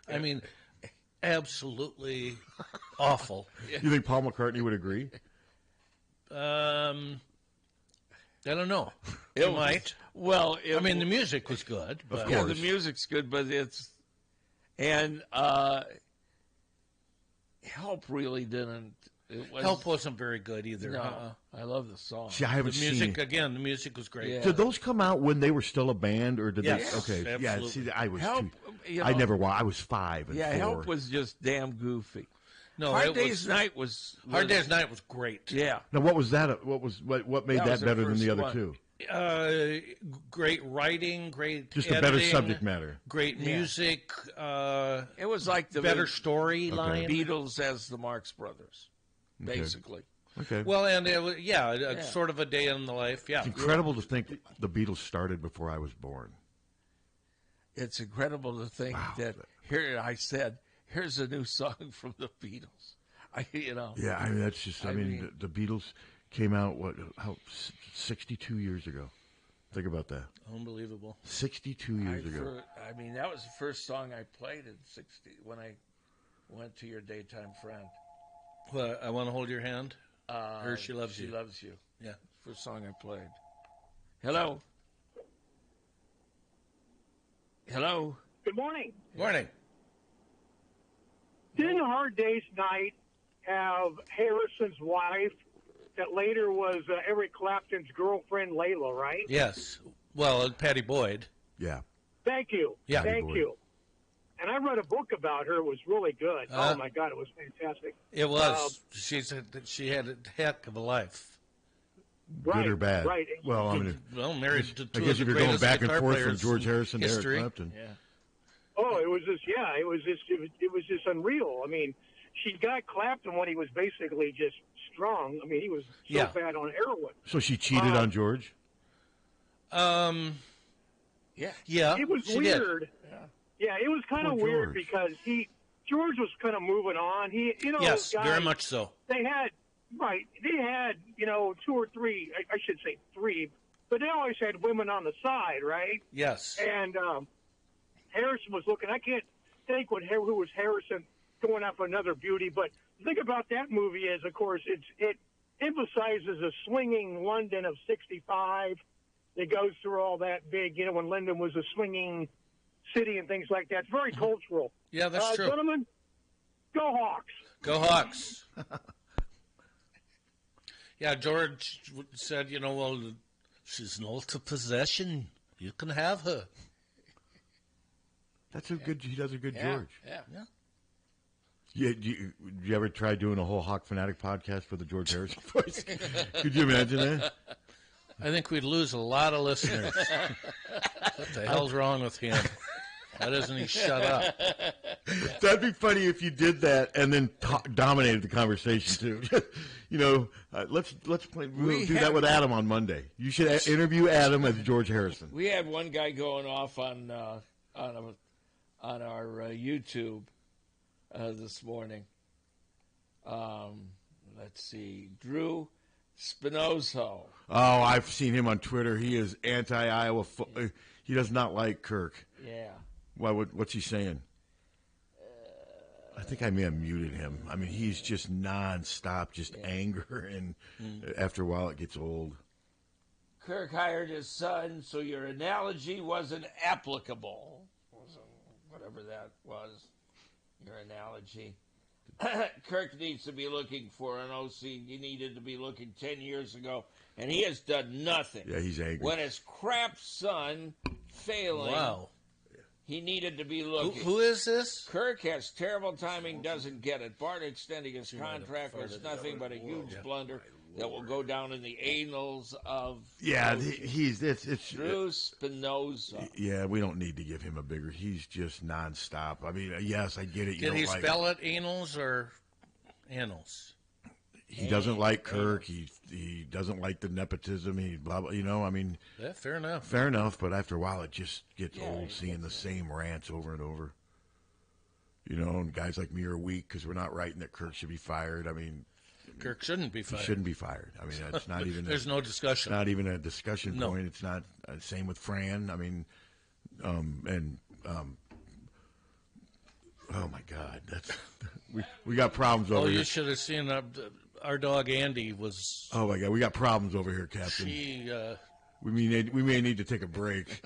I mean, absolutely awful. You think Paul McCartney would agree? I don't know. It might. Well, I mean, the music was good. Of yeah, course. the music's good, but it's Help really didn't. Help wasn't very good either. No, I love the song. See, I haven't The music seen. again. The music was great. Yeah. Did those come out when they were still a band, or did Yes, they? Okay, absolutely. yeah. See, I was. Help, too, I never watched. I was 5 and 4. Help was just damn goofy. No, Hard Day's Night was. Hard Day's Night was great. Yeah. Now, what was that? What made That that was the better than the first other one. two? Great writing, great Just a editing, better subject matter. great music, It was like the better storyline. Beatles as the Marx Brothers, basically. Okay. Well, and it was, sort of a day in the life. Yeah, It's incredible to think the Beatles started before I was born. It's incredible to think that here I said, here's a new song from the Beatles. Yeah, I mean that's just. I mean the Beatles came out 62 years ago. Think about that. Unbelievable. 62 years ago. I mean, that was the first song I played in when I went to your daytime friend. Well, I Want to Hold Your Hand. Her She Loves You. She Loves You. Yeah. First song I played. Hello. Hello. Good morning. Morning. Didn't Hard Day's Night have Harrison's wife that later was Eric Clapton's girlfriend, Layla, right? Yes. Well, Patty Boyd. Yeah. Thank you. Yeah. Thank you. And I read a book about her. It was really good. Oh, my God, it was fantastic. It was. She had a heck of a life. Good or bad? Right. Well, I mean, Married to two I guess of the if you're going greatest back and guitar forth from players George in Harrison to Eric history. Clapton. Yeah. Oh, it was just unreal. I mean, she got Clapton when he was basically just strong. I mean, he was so bad on heroin. So she cheated on George? Yeah. Yeah. It was weird. Yeah, it was kind of weird because George was kind of moving on. Yes, very much so. They had 2 or 3, I should say 3, but they always had women on the side, right? Yes. And Harrison was looking. I can't think who was Harrison going after another beauty, but the thing about that movie is, of course, it emphasizes a swinging London of '65. It goes through all that big, when London was a swinging city and things like that. It's very cultural. Yeah, that's true. Gentlemen, go Hawks. Go Hawks. Yeah, George said, well, she's an ultra possession. You can have her. That's a good. He does a good George. Yeah. Yeah. Did you ever try doing a whole Hawk Fanatic podcast for the George Harrison voice? Could you imagine that? I think we'd lose a lot of listeners. What the hell's wrong with him? Why doesn't he shut up? That'd be funny if you did that and then dominated the conversation too. Let's play. We'll do that with Adam on Monday. You should interview Adam as George Harrison. We had one guy going off on our YouTube this morning. Let's see, Drew Spinozo. Oh, I've seen him on Twitter. He is anti-Iowa. He does not like Kirk. Yeah. Why? What's he saying? I think I may have muted him. I mean, he's just nonstop, just anger, and after a while, it gets old. Kirk hired his son, so your analogy wasn't applicable. Whatever that was, your analogy. Kirk needs to be looking for an OC. He needed to be looking 10 years ago, and he has done nothing. Yeah, he's angry. When his crap son failing. Wow. He needed to be looking. Who is this? Kirk has terrible timing, doesn't get it. Bart extending his contract was nothing but a huge blunder that will go down in the annals of Drew Spinoza. Yeah, we don't need to give him a bigger. He's just nonstop. I mean, yes, I get it. Did he spell it annals or annals? He doesn't like Kirk. He doesn't like the nepotism. He blah blah. I mean, yeah, fair enough. Fair enough, but after a while, it just gets old seeing the same rants over and over. And guys like me are weak because we're not writing that Kirk should be fired. I mean, Kirk shouldn't be fired. He shouldn't be fired. I mean, it's not even. There's no discussion. Not even a discussion point. It's not. Same with Fran. I mean, oh my God, that's we got problems over here. You should have seen our dog Andy was. Oh my God, we got problems over here, Captain. We may need to take a break.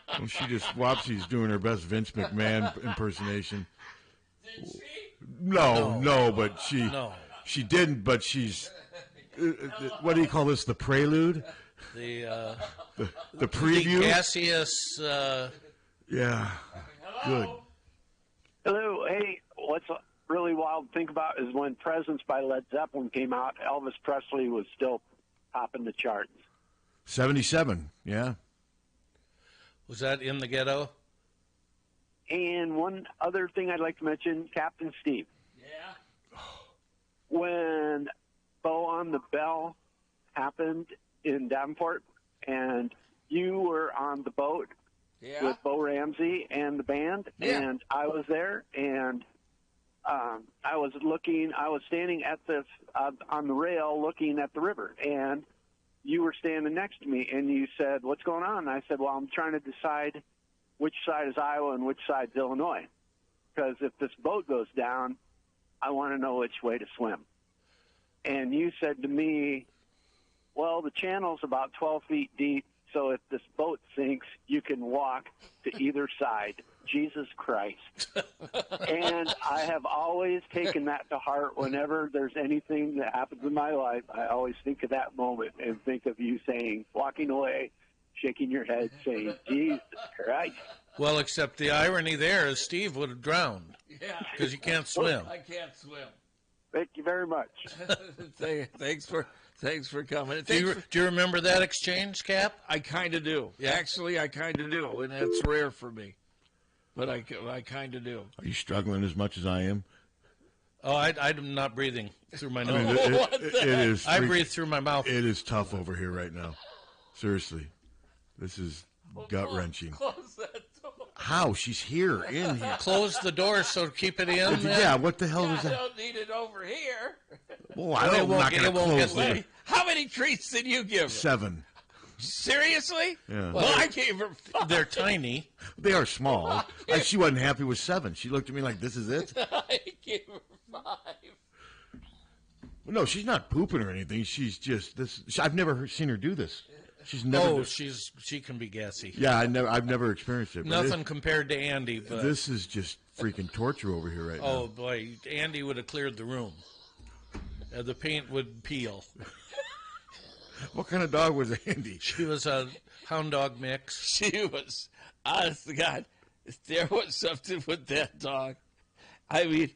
And she just Wopsy's doing her best Vince McMahon impersonation. Did she? No, but she didn't. But she's what do you call this? The prelude. The preview. The gaseous. Yeah. Good. Hello. Hey, what's really wild to think about is when Presents by Led Zeppelin came out, Elvis Presley was still topping the charts. 77, yeah. Was that in the ghetto? And one other thing I'd like to mention, Captain Steve. Yeah. When Bow on the Bell happened in Davenport, and you were on the boat with Bo Ramsey and the band, and I was there, and I was standing at on the rail looking at the river, and you were standing next to me, and you said, "What's going on?" And I said, "Well, I'm trying to decide which side is Iowa and which side is Illinois, because if this boat goes down, I want to know which way to swim." And you said to me, "Well, the channel's about 12 feet deep, so if this boat sinks, you can walk to either side." Jesus Christ. And I have always taken that to heart whenever there's anything that happens in my life. I always think of that moment and think of you walking away, shaking your head, saying, Jesus Christ. Well, except the irony there is Steve would have drowned. Yeah. Because you can't swim. I can't swim. Thank you very much. Thanks for coming. Do you remember that exchange, Cap? I kind of do. Yeah. Actually, I kind of do, and that's rare for me. But I kind of do. Are you struggling as much as I am? Oh, I'm not breathing through my nose. It is. I breathe through my mouth. It is tough over here right now. Seriously. This is gut-wrenching. Close that door. How? She's here, in here. Close the door so keep it in. Yeah, what the hell is that? I don't need it over here. Well, I'm not going to close it. How many treats did you give her? 7. Seriously? Yeah. Well, I gave her 5. They're tiny. They are small. She wasn't happy with 7. She looked at me like, this is it? I gave her 5. No, she's not pooping or anything. She's just this. I've never seen her do this. She's never. She can be gassy. Yeah, I've never experienced it. Nothing compared to Andy. But this is just freaking torture over here right now. Oh boy, Andy would have cleared the room. The paint would peel. What kind of dog was Andy? She was a hound dog mix. She was, honest to God, there was something with that dog. I mean,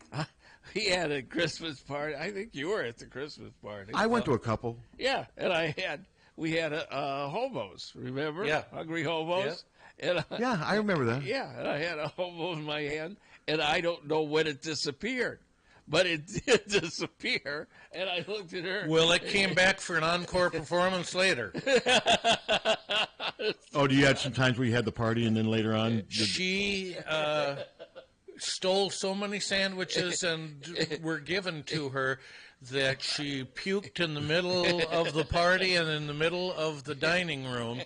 he had a Christmas party. I think you were at the Christmas party. I went to a couple. Yeah, and we had hobos, remember? Yeah. Hungry hobos. Yeah. And Yeah, I remember that. Yeah, and I had a hobo in my hand, and I don't know when it disappeared. But it did disappear, and I looked at her. Well, it came back for an encore performance later. Oh, do you had some times where you had the party and then later on? She stole so many sandwiches and were given to her that she puked in the middle of the party and in the middle of the dining room.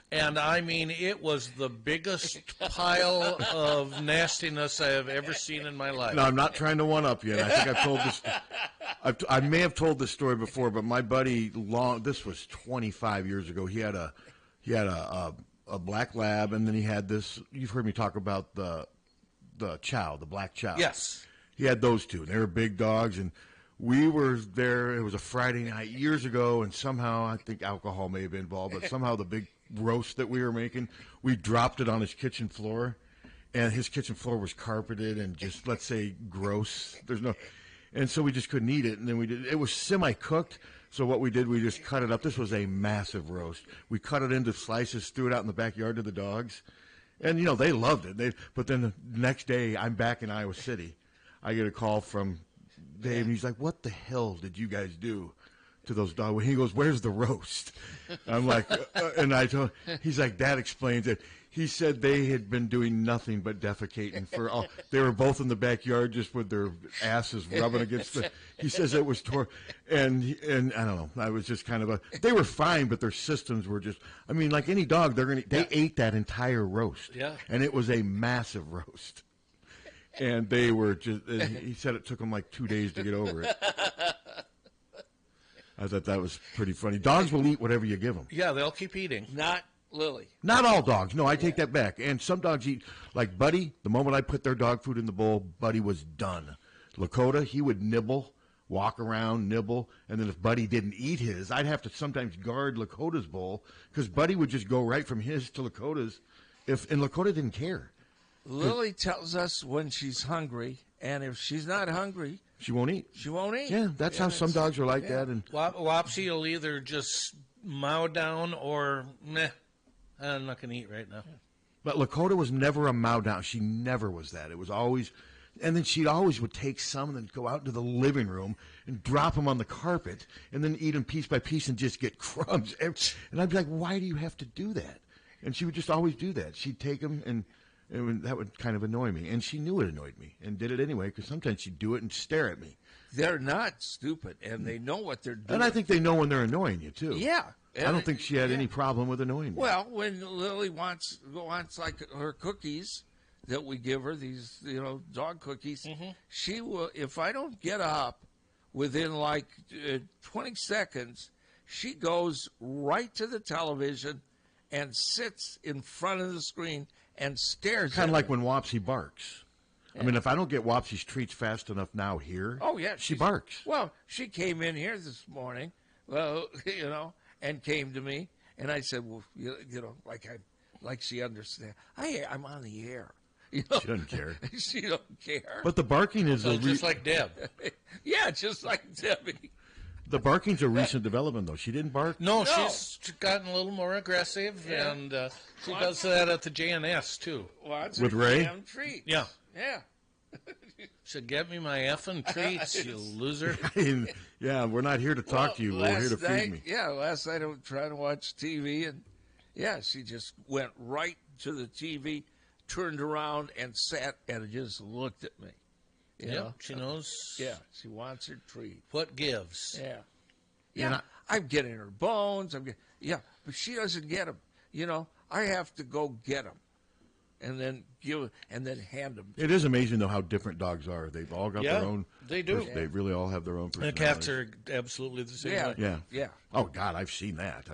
And I mean, it was the biggest pile of nastiness I have ever seen in my life. No, I'm not trying to one-up you. And I think I've told this. I may have told this story before, but my buddy, this was 25 years ago. He had a black lab, and then he had this. You've heard me talk about the chow, the black chow. Yes. He had those two. They were big dogs, and we were there. It was a Friday night years ago, and somehow I think alcohol may have been involved, but somehow the big roast that we were making. We dropped it on his kitchen floor, and his kitchen floor was carpeted and just, let's say, gross. And so we just couldn't eat it. And then it was semi-cooked. So what we did, we just cut it up. This was a massive roast. We cut it into slices, threw it out in the backyard to the dogs. And, they loved it. But then the next day, I'm back in Iowa City. I get a call from Dave, and he's like, what the hell did you guys do to those dogs? He goes, where's the roast? I'm like, and he's like, that explains it. He said they had been doing nothing but defecating they were both in the backyard just with their asses rubbing against he says it was and I don't know, I was just kind of they were fine, but their systems were just, like any dog, they ate that entire roast. Yeah. And it was a massive roast. And they were he said it took them like 2 days to get over it. I thought that was pretty funny. Dogs will eat whatever you give them. Yeah, they'll keep eating. Not Lily. Not all dogs. No, I take that back. And some dogs eat, like Buddy, the moment I put their dog food in the bowl, Buddy was done. Lakota, he would nibble, walk around, nibble, and then if Buddy didn't eat his, I'd have to sometimes guard Lakota's bowl because Buddy would just go right from his to Lakota's, and Lakota didn't care. Lily tells us when she's hungry, and if she's not hungry, she won't eat. She won't eat. Yeah, that's how some dogs are like that. And Wopsy will either just mow down or meh. I'm not going to eat right now. But Lakota was never a mow down. She never was that. It was always, and then she always would take some and then go out into the living room and drop them on the carpet and then eat them piece by piece and just get crumbs. And I'd be like, why do you have to do that? And she would just always do that. She'd take them and that would kind of annoy me. And she knew it annoyed me and did it anyway because sometimes she'd do it and stare at me. They're not stupid, and they know what they're doing. And I think they know when they're annoying you, too. Yeah. I don't think she had any problem with annoying me. Well, when Lily wants like her cookies that we give her, these dog cookies, she will. If I don't get up within like 20 seconds, she goes right to the television and sits in front of the screen and stares. Kind of like when Wopsy barks. Yeah. If I don't get Wopsy's treats fast enough now here, she barks. Well, she came in here this morning, and came to me, and I said, well, like she understands. I'm on the air. She doesn't care. She don't care. But the barking is just like Deb. Yeah, just like Debbie. The barking's a recent development, though. She didn't bark? No, she's gotten a little more aggressive, and she does that at the JNS, too. With Ray? Damn treats. Yeah. Yeah. Should get me my effing treats, you loser. Yeah, we're not here to talk to you. We're here to feed me. Yeah, last night I was trying to watch TV, and, she just went right to the TV, turned around, and sat and just looked at me. Yeah, she knows. Yeah, she wants her treat. What gives? Yeah. Yeah, I'm getting her bones. But she doesn't get them. I have to go get them. And then hand them. It is amazing, though, how different dogs are. They've all got their own. They do. They really all have their own personality. And cats are absolutely the same way. Yeah. Oh, God, I've seen that.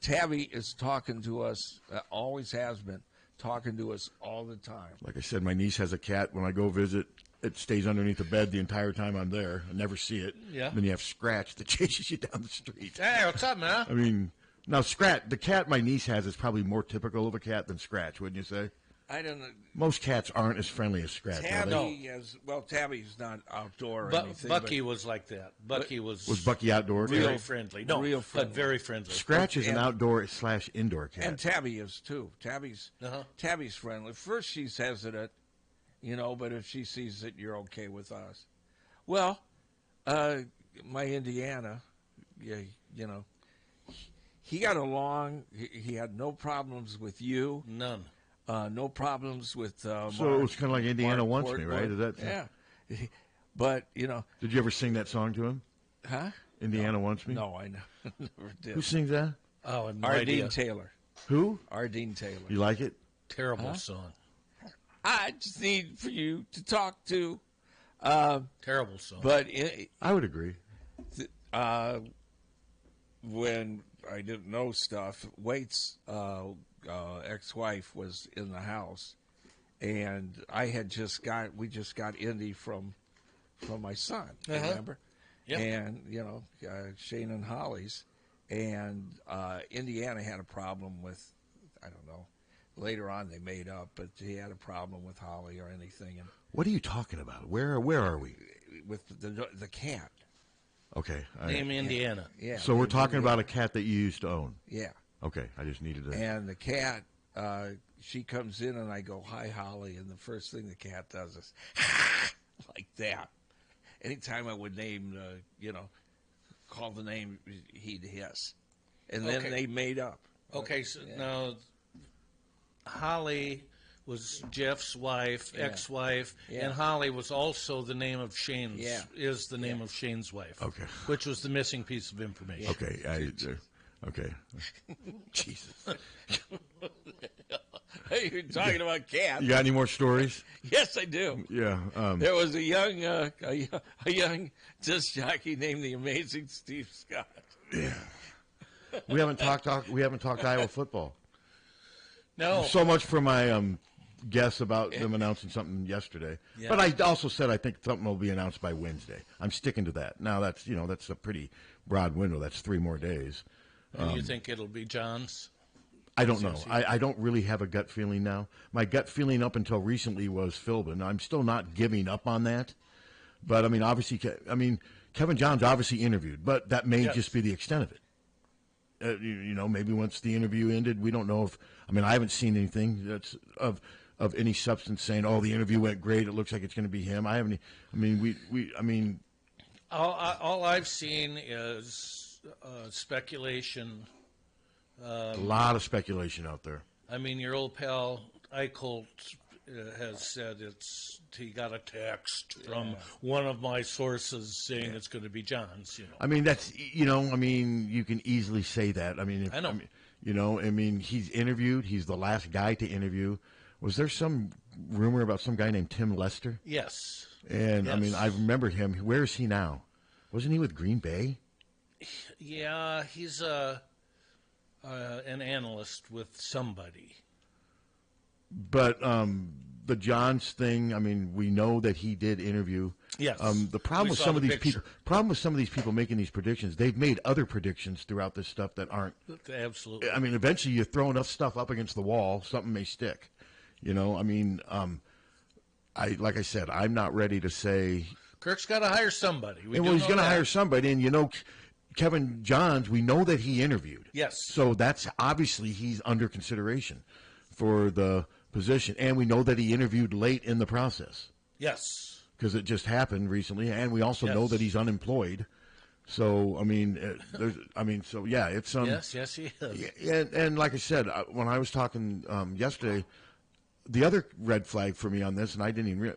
Tabby is talking to us, always has been, talking to us all the time. Like I said, my niece has a cat. When I go visit, it stays underneath the bed the entire time I'm there. I never see it. Yeah. And then you have Scratch that chases you down the street. Hey, what's up, man? Now, Scratch, the cat my niece has is probably more typical of a cat than Scratch, wouldn't you say? I don't know. Most cats aren't as friendly as Scratch. Tabby's not outdoor or anything. Bucky was like that. Bucky was Bucky outdoor? Real friendly. No, real friendly. But very friendly. Scratch is an outdoor/indoor cat. And Tabby is, too. Tabby's friendly. First, she's hesitant, but if she sees it, you're okay with us. Well, my Indiana, he got along. He had no problems with you. None. No problems with so it was kind of like Indiana Wants Me, right? Is that? Yeah. But, Did you ever sing that song to him? Huh? Indiana Wants Me? No, I never did. Who sings that? Oh, no Ardeen idea. Taylor. Who? Ardeen Taylor. You like it? Terrible song. I just need for you to talk to. Terrible song. But I would agree. When I didn't know stuff, Waite's ex-wife was in the house, and we just got Indy from my son, remember? Yeah. And Shane and Holly's, And Indiana had a problem with, I don't know, later on they made up, but he had a problem with Holly or anything. And What are you talking about? Where are we? with the cat. Okay. Name Indiana. Yeah. So we're talking about a cat that you used to own. Yeah. Okay, I just needed to. And the cat, she comes in and I go, "Hi, Holly," and the first thing the cat does is like that. Anytime I would name, call the name, he'd hiss. And then they made up. Okay, so now Holly was Jeff's wife, ex-wife, and Holly was also the name of Shane's, is the name of Shane's wife. Okay. Which was the missing piece of information. Okay, okay. Jesus. Hey, you're talking about cats. You got any more stories? Yes, I do. Yeah. There was a young disc jockey named the Amazing Steve Scott. Yeah. We haven't talked Iowa football. No. So much for my guess about them announcing something yesterday. Yeah. But I also said I think something will be announced by Wednesday. I'm sticking to that. Now that's a pretty broad window. That's 3 more days. And you think it'll be John's? I don't know. I don't really have a gut feeling now. My gut feeling up until recently was Philbin. I'm still not giving up on that. But, obviously, Kevin Johns obviously interviewed, but that may just be the extent of it. Maybe once the interview ended, we don't know if – I haven't seen anything that's of any substance saying, oh, the interview went great, it looks like it's going to be him. I haven't – All I've seen is speculation. A lot of speculation out there. Your old pal Eichholt has said he got a text from one of my sources saying it's going to be John's. That's you can easily say that. I know. He's interviewed. He's the last guy to interview. Was there some rumor about some guy named Tim Lester? Yes. And yes. I remember him. Where is he now? Wasn't he with Green Bay? Yeah, he's an analyst with somebody. But the Johns thing, we know that he did interview. Yes. The problem with some of these people making these predictions, they've made other predictions throughout this stuff that aren't. Absolutely. Eventually you throw enough stuff up against the wall, something may stick. Like I said, I'm not ready to say. Kirk's got to hire somebody. He's going to hire somebody, and Kevin Johns, we know that he interviewed. Yes. So that's obviously he's under consideration for the position. And we know that he interviewed late in the process. Yes. Because it just happened recently. And we also know that he's unemployed. So, it's yes, he is. And like I said, when I was talking yesterday, the other red flag for me on this, and I didn't even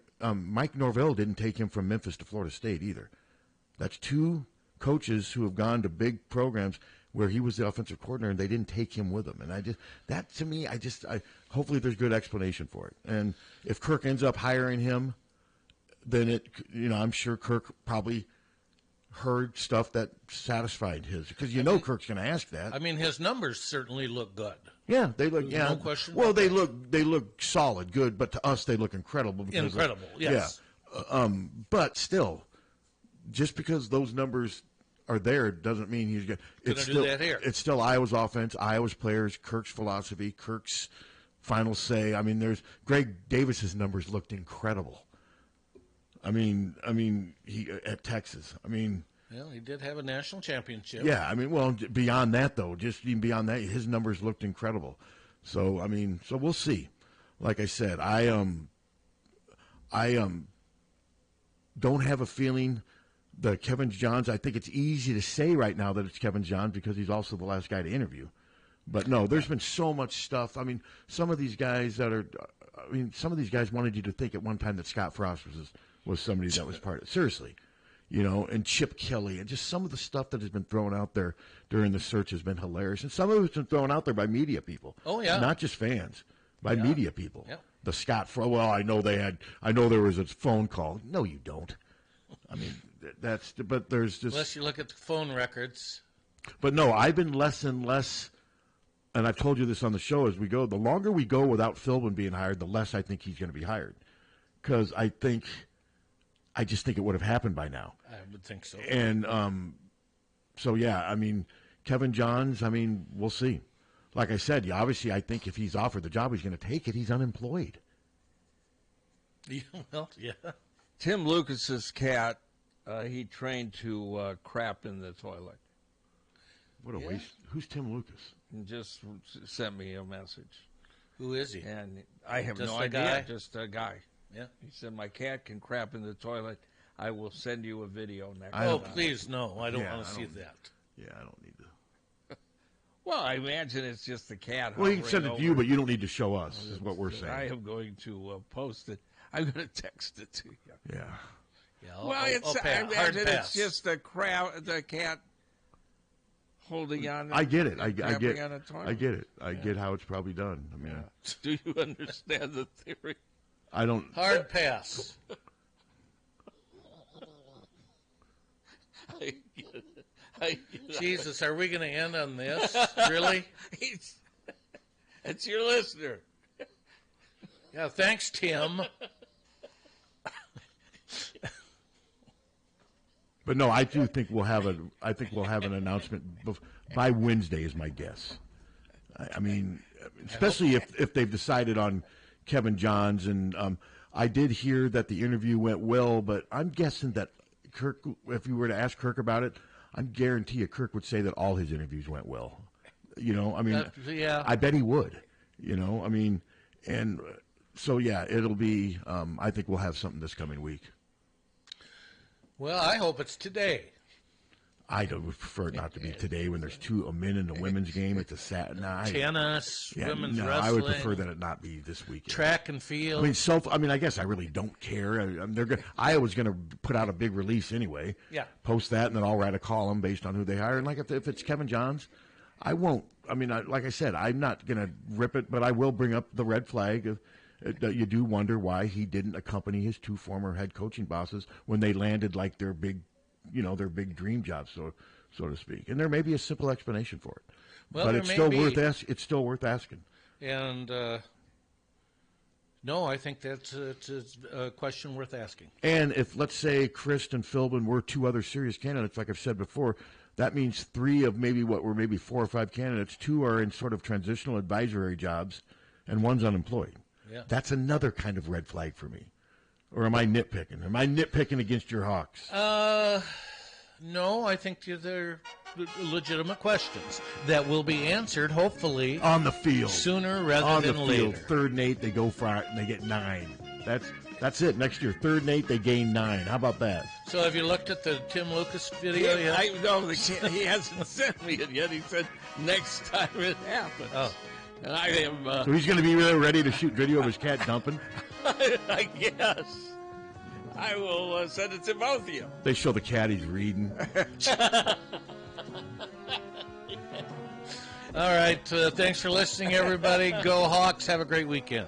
Mike Norvell didn't take him from Memphis to Florida State either. That's 2 coaches who have gone to big programs where he was the offensive coordinator and they didn't take him with them. And hopefully there's good explanation for it. And if Kirk ends up hiring him, then I'm sure Kirk probably heard stuff that satisfied his, because Kirk's going to ask that. His numbers certainly look good. Yeah, they look. No question. Well, they look solid, good, but to us they look incredible. Yes. Yeah. But still, just because those numbers are there doesn't mean he's going to do that here. It's still Iowa's offense, Iowa's players, Kirk's philosophy, Kirk's final say. There's Greg Davis's numbers looked incredible. He at Texas. Well, he did have a national championship. Yeah, beyond that though, just even beyond that, his numbers looked incredible. So so we'll see. Like I said, I don't have a feeling that Kevin Johns. I think it's easy to say right now that it's Kevin Johns because he's also the last guy to interview. But no, there's been so much stuff. Some of these guys wanted you to think at one time that Scott Frost was somebody that was part of it. Seriously. And Chip Kelly, and just some of the stuff that has been thrown out there during the search has been hilarious. And some of it's been thrown out there by media people. Oh, yeah. Not just fans, by media people. Yeah. The Scott, I know there was a phone call. No, you don't. But there's just. Unless you look at the phone records. But no, I've been less and less, and I've told you this on the show as we go, the longer we go without Philbin being hired, the less I think he's going to be hired. Because I just think it would have happened by now. I would think so. And Kevin Johns, I mean, we'll see. Like I said, obviously, I think if he's offered the job, he's going to take it. He's unemployed. Yeah, well, yeah. Tim Lucas's cat, he trained to crap in the toilet. What a waste. Who's Tim Lucas? And just sent me a message. Who is he? And I have Just no a idea. guy? Just a guy. Yeah. He said, my cat can crap in the toilet. I will send you a video next Oh, time. please, no. I don't Yeah, want to I see don't- that. Yeah, I don't need to. Well, I imagine it's just the cat. Well, he can send it hovering to you, over. but you don't need to show us, is what we're saying. I am going to post it. I'm going to text it to you. Yeah. Yeah, Well, I imagine it's just the cat holding on. I get it. I get. On a toilet. I get it. I get how it's probably done. I mean, Do you understand the theory? I don't. Hard pass. I get it. I get it. Jesus, are we going to end on this? Really? It's your listener. Yeah, thanks, Tim. But no, I do think we'll have an announcement by Wednesday, is my guess. I mean, especially if they've decided on Kevin Johns, and I did hear that the interview went well, but I'm guessing that Kirk, if you were to ask Kirk about it, I guarantee you Kirk would say that all his interviews went well. You know, I mean, yeah. I bet he would. You know, I mean, and so yeah, it'll be. I think we'll have something this coming week. Well, I hope it's today. I would prefer it not to be today when there's a men and a women's game. It's a Saturday. Tennis, women's wrestling. I would prefer that it not be this weekend. Track and field. I mean, I guess I really don't care. Iowa's going to put out a big release anyway. Yeah. Post that, and then I'll write a column based on who they hire. And like if it's Kevin Johns, I won't. I mean, like I said, I'm not going to rip it, but I will bring up the red flag. You do wonder why he didn't accompany his two former head coaching bosses when they landed like their big dream jobs, so to speak. And there may be a simple explanation for it, well, but it's still worth asking. And no, I think that's it's a question worth asking. And if, let's say, Christ and Philbin were two other serious candidates, like I've said before, that means three of maybe 4 or 5 candidates. 2 are in sort of transitional advisory jobs, and one's unemployed. Yeah. That's another kind of red flag for me. Or am I nitpicking? Am I nitpicking against your Hawks? No, I think they're legitimate questions that will be answered, hopefully, on the field sooner rather than later. 3rd and 8, they go for it, and they get 9. That's it. Next year, 3rd and 8, they gain 9. How about that? So have you looked at the Tim Lucas video yet? He hasn't sent me it yet. He said next time it happens. Oh. And I am. So he's going to be ready to shoot video of his cat dumping? I guess. I will send it to both of you. They show the cat he's reading. All right. Thanks for listening, everybody. Go Hawks. Have a great weekend.